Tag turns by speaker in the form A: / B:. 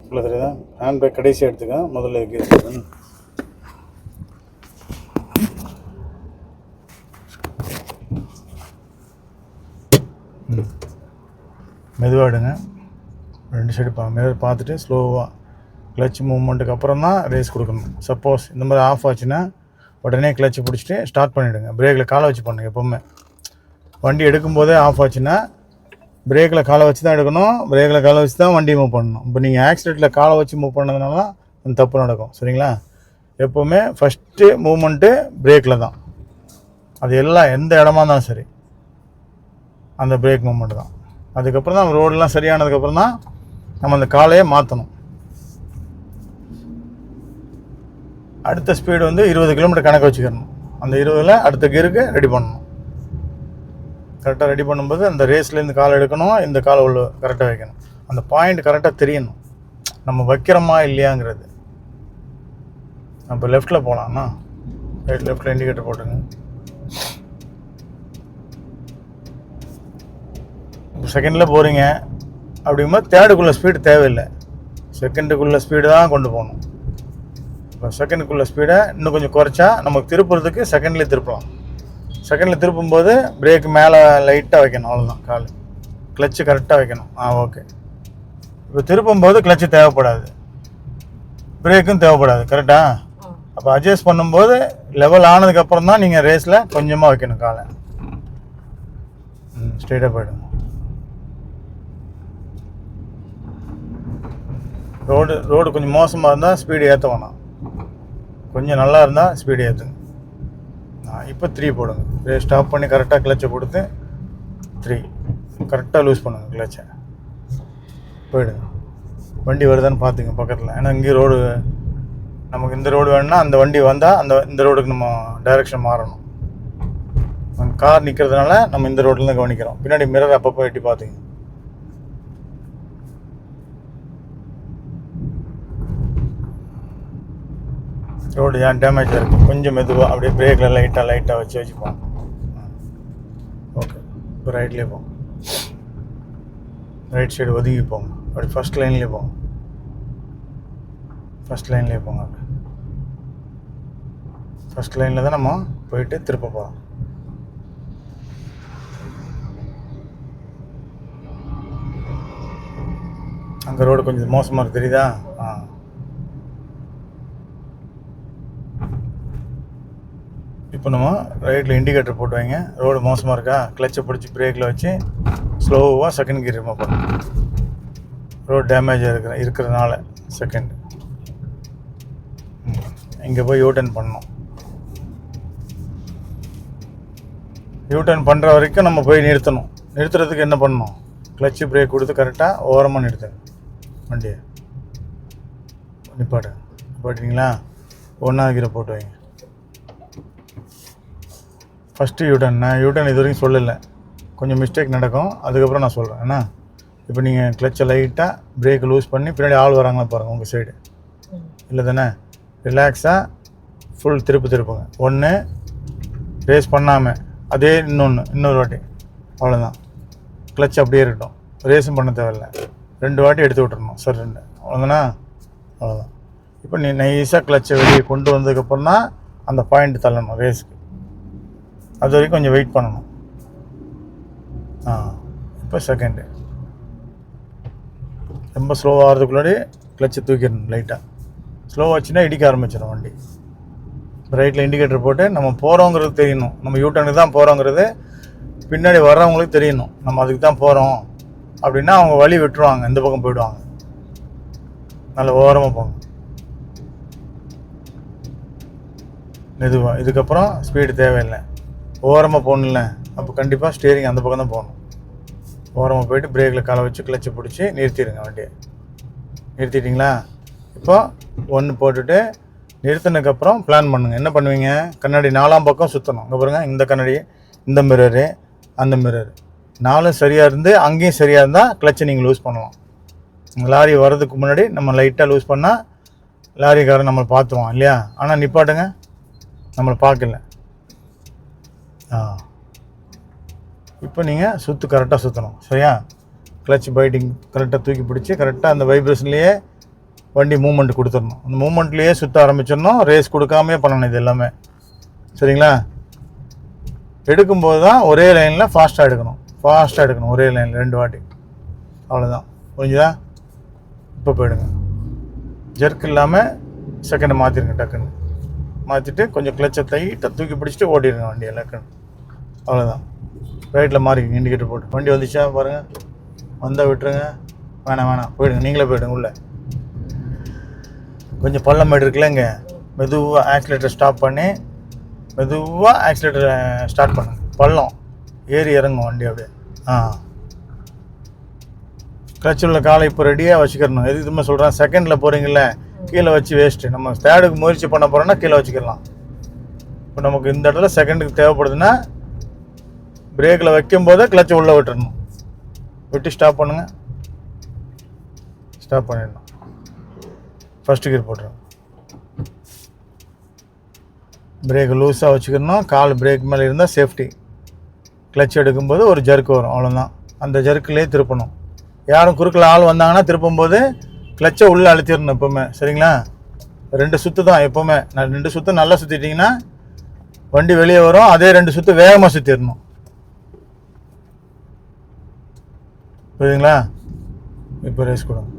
A: இவ்வளோ தெரியுதா? Hand brake கடைசியாக எடுத்துக்க, முதல்ல கீர் மெதுவாக எடுங்க. 2 சைடு மிரர் பார்த்துட்டு ஸ்லோவாக கிளச் மூவ்மெண்ட்டுக்கு அப்புறம் தான் ரேஸ் கொடுக்கணும். சப்போஸ் இந்த மாதிரி ஆஃப் ஆச்சுன்னா உடனே கிளச்சு பிடிச்சிட்டு ஸ்டார்ட் பண்ணிவிடுங்க. பிரேக்கில் காலை வச்சு பண்ணுங்க. எப்போவுமே வண்டி எடுக்கும்போதே ஆஃப் ஆச்சுன்னா பிரேக்கில் காலை வச்சு தான் எடுக்கணும். பிரேக்கில் காலை வச்சு தான் வண்டி மூவ் பண்ணணும். இப்போ நீங்கள் ஆக்சிடெண்ட்டில் காலை வச்சு மூவ் பண்ணதுனால தான் தப்பு நடக்கும். சரிங்களா? எப்போவுமே ஃபஸ்ட்டு மூவ்மெண்ட்டு பிரேக்கில் தான். அது எல்லாம் எந்த இடமா இருந்தாலும் சரி, அந்த பிரேக் மூவ்மெண்ட் தான். அதுக்கப்புறம் தான் ரோடெலாம் சரியானதுக்கப்புறம் தான் நம்ம அந்த காலையே மாற்றணும். அடுத்த ஸ்பீடு வந்து 20 கிலோமீட்டர் கணக்கு வச்சுக்கணும். அந்த 20ல் அடுத்த கியருக்கு ரெடி பண்ணணும். கரெக்டாக ரெடி பண்ணும்போது அந்த ரேஸ்லேருந்து காலை எடுக்கணும், இந்த காலை உள்ள கரெக்டாக வைக்கணும். அந்த பாயிண்ட் கரெக்டாக தெரியணும் நம்ம வைக்கிறோமா இல்லையாங்கிறது. இப்போ லெஃப்ட்டில் போகலாம்ண்ணா, லெஃப்ட்டில் இண்டிகேட்டர் போட்டுங்க. இப்போ செகண்டில் போகிறீங்க அப்படிங்கும்போது தேர்டுக்குள்ளே ஸ்பீடு தேவையில்லை, செகண்டுக்குள்ளே ஸ்பீடு தான் கொண்டு போகணும். இப்போ செகண்டுக்குள்ளே ஸ்பீடை இன்னும் கொஞ்சம் குறைச்சா நமக்கு திருப்புறதுக்கு செகண்ட்லேயே திருப்பலாம். செகண்டில் திருப்பும்போது பிரேக் மேலே லைட்டாக வைக்கணும், அவ்வளோதான். கால் கிளச்சு கரெக்டாக வைக்கணும். ஓகே. இப்போ திருப்பும்போது கிளச்சு தேவைப்படாது, பிரேக்கும் தேவைப்படாது. கரெக்டாக? அப்போ அட்ஜஸ்ட் பண்ணும்போது லெவல் ஆனதுக்கப்புறம் தான் நீங்கள் ரேஸில் கொஞ்சமாக வைக்கணும் காலை. ஸ்ட்ரெயிட்டாக போயிடுங்க. ரோடு கொஞ்சம் மோசமாக இருந்தால் ஸ்பீடு ஏற்ற வேணாம், கொஞ்சம் நல்லா இருந்தால் ஸ்பீடு ஏற்றுங்க. இப்போ 3 போடுங்க. ரேஸ் ஸ்டாப் பண்ணி கரெக்டாக கிளச்சை கொடுத்து 3 கரெக்டாக லூஸ் பண்ணுங்கள் கிளச்சை. போயிடுங்க. வண்டி வருதான்னு பார்த்துங்க பக்கத்தில். ஏன்னா இங்கே ரோடு நமக்கு இந்த ரோடு வேணும்னா அந்த வண்டி வந்தால் இந்த ரோடுக்கு நம்ம டைரெக்ஷன் மாறணும். கார் நிற்கிறதுனால நம்ம இந்த ரோட்லேருந்து கவனிக்கிறோம். பின்னாடி மிரர் அப்பப்போ எட்டி பார்த்துங்க. ரோடு ஏன் டேமேஜாக இருக்குது, கொஞ்சம் மெதுவாக அப்படியே பிரேக்கில் லைட்டாக வச்சுப்போம். ஓகே. இப்போ ரைட்லேயே போங்க, ரைட் சைடு ஒதுங்கி போங்க. அப்படி ஃபஸ்ட் லைன்லேயே போங்க, ஃபஸ்ட் லைன்லேயே போங்க. அப்படி ஃபஸ்ட் லைனில் தான் நம்ம போயிட்டு திருப்ப போகிறோம். அங்கே ரோடு கொஞ்சம் மோசமாக இருக்குது, தெரியுதா? இப்போ நம்ம ரைட்டில் இண்டிகேட்டர் போட்டு வைங்க. ரோடு மோசமாக இருக்கா, கிளச்சை பிடிச்சி பிரேக்கில் வச்சு ஸ்லோவாக செகண்ட் கியர் ரிமூவ் பண்ணணும். ரோடு டேமேஜாக இருக்கிறதுனால செகண்ட் இங்கே போய் யூட்டர்ன் பண்ணணும். யூட்டர்ன் பண்ணுற வரைக்கும் நம்ம போய் நிறுத்தணும். நிறுத்துறதுக்கு என்ன பண்ணணும்? கிளச்சு பிரேக் கொடுத்து கரெக்டாக ஓரமாக நிறுத்தணும் வண்டியை. நிப்பாட்டிங்களா? 1ஆவது கியரை போட்டு வைங்க. ஃபஸ்ட்டு யூட்டர்ன் இது வரைக்கும் சொல்லலை, கொஞ்சம் மிஸ்டேக் நடக்கும், அதுக்கப்புறம் நான் சொல்கிறேன். ஏன்னா இப்போ நீங்கள் கிளச்சை லைட்டாக பிரேக் லூஸ் பண்ணி பின்னாடி ஆள் வராங்களா பாருங்கள் உங்கள் சைடு, இல்லை தானே? ரிலாக்ஸாக ஃபுல் திருப்புங்க. 1 ரேஸ் பண்ணாமல் அதே இன்னொரு வாட்டி, அவ்வளோதான். கிளச் அப்படியே இருக்கட்டும், ரேஸும் பண்ண தேவையில்லை. 2 வாட்டி எடுத்து விட்டுறணும் சார், 2 அவ்வளோதானா? அவ்வளோதான். இப்போ நீ நைஸாக கிளச்சை வெளியே கொண்டு வந்ததுக்கப்புறம் தான் அந்த பாயிண்ட் தள்ளணும் ரேஸுக்கு. அது வரைக்கும் கொஞ்சம் வெயிட் பண்ணணும். இப்போ செகண்டு ரொம்ப ஸ்லோவாக ஆகிறதுக்குள்ளாடி கிளச்சை தூக்கிடணும். லைட்டாக ஸ்லோவாச்சுன்னா இடிக்க ஆரம்பிச்சிடும் வண்டி. ரைட்டில் இண்டிகேட்டர் போட்டு நம்ம போகிறோங்கிறது தெரியணும். நம்ம யூட்டர்னுக்கு தான் போகிறோங்கிறது பின்னாடி வர்றவங்களுக்கு தெரியணும், நம்ம அதுக்கு தான் போகிறோம் அப்படின்னா அவங்க வழி விட்டுருவாங்க, இந்த பக்கம் போயிடுவாங்க. நல்ல ஓரமாக போங்க, மெதுவாக. இதுக்கப்புறம் ஸ்பீடு தேவையில்லை, ஓரமாக போகணும்ல. அப்போ கண்டிப்பாக ஸ்டியரிங் அந்த பக்கம் தான் போகணும். ஓரமாக போயிட்டு பிரேக்கில் காலை வச்சு கிளச்சை பிடிச்சி நிறுத்திடுங்க வண்டியை. நிறுத்திட்டிங்களா? இப்போ 1 போட்டுட்டு நிறுத்தினதுக்கப்புறம் பிளான் பண்ணுங்கள். என்ன பண்ணுவீங்க? கண்ணாடி 4ஆம் பக்கம் சுற்றணும். இங்கே பாருங்கள், இந்த கண்ணாடி, இந்த மிரரு, அந்த மிரரு 4 சரியாக இருந்து அங்கேயும் சரியாக இருந்தால் கிளச்சை நீங்கள் லூஸ் பண்ணலாம். லாரி வர்றதுக்கு முன்னாடி நம்ம லைட்டாக லூஸ் பண்ணால் லாரிக்காரன் நம்மளை பார்த்துருவான் இல்லையா? ஆனால் நிப்பாட்டுங்க, நம்மளை பார்க்கல. இப்போ நீங்கள் கரெக்டாக சுற்றணும். சரியா? கிளச் பைட்டிங் கரெக்டாக தூக்கி பிடிச்சி கரெக்டாக அந்த வைப்ரேஷன்லேயே வண்டி மூமெண்ட் கொடுத்துடணும். அந்த மூமெண்ட்லேயே சுற்ற ஆரம்பிச்சிடணும். ரேஸ் கொடுக்காமே பண்ணணும் இது எல்லாமே. சரிங்களா? எடுக்கும்போது தான் ஒரே லைனில் ஃபாஸ்ட்டாக எடுக்கணும். ஒரே லைனில் 2 வாட்டி. அவ்வளோதான். புரிஞ்சுதா? இப்போ போயிடுங்க. ஜெர்க் இல்லாமல் செகண்டை மாற்றிடுங்க. டக்குன்னு மாற்றிட்டு கொஞ்சம் கிளச்சை டைட்டாக தூக்கி பிடிச்சிட்டு ஓட்டிடுங்க வண்டியை டக்குன்னு. அவ்வளோதான். ரைட்டில் மாறிங்க இண்டிகேட்டர் போட்டு. வண்டி வந்துச்சா பாருங்கள். வந்தால் விட்டுருங்க. வேணாம் போயிடுங்க. நீங்களே போயிடுங்க உள்ளே. கொஞ்சம் பள்ளம் மேடு இருக்குல்ல, இங்கே மெதுவாக ஆக்சிலேட்டர் ஸ்டாப் பண்ணி மெதுவாக ஆக்சிலேட்டரை ஸ்டார்ட் பண்ணுங்க. பள்ளம் ஏறி இறங்கும் வண்டி அப்படியே. கிளச்சில் உள்ள காலை இப்போ ரெடியாக வச்சுக்கிறணும். எது இதுமே சொல்கிறேன், செகண்டில் போகிறீங்கள கீழே வச்சு வேஸ்ட்டு. நம்ம தேர்டுக்கு முயற்சி பண்ண போகிறோன்னா கீழே வச்சுக்கலாம். இப்போ நமக்கு இந்த இடத்துல செகண்டுக்கு தேவைப்படுதுன்னா பிரேக்கில் வைக்கும்போதே கிளச்சை உள்ளே விட்டுறணும். விட்டு ஸ்டாப் பண்ணுங்கள். ஸ்டாப் பண்ணிடணும். ஃபஸ்ட்டு கியர் போட்டுருங்க. பிரேக் லூஸாக வச்சுக்கணும். கால் பிரேக் மேலே இருந்தால் சேஃப்டி. கிளச் எடுக்கும்போது ஒரு ஜர்க்கு வரும், அவ்வளோதான். அந்த ஜர்க்குலேயே திருப்பணும். யாரும் குறுக்கில் ஆள் வந்தாங்கன்னா திருப்பும்போது கிளச்சை உள்ளே அழுத்திடணும் எப்போவுமே. சரிங்களா? 2 சுற்று தான் எப்போவுமே. 2 சுற்று நல்லா சுற்றிட்டிங்கன்னா வண்டி வெளியே வரும். அதே 2 சுற்று வேகமாக சுற்றிடணும். புரியுதுங்களா? இப்போ ரேஸ் கொடுங்க.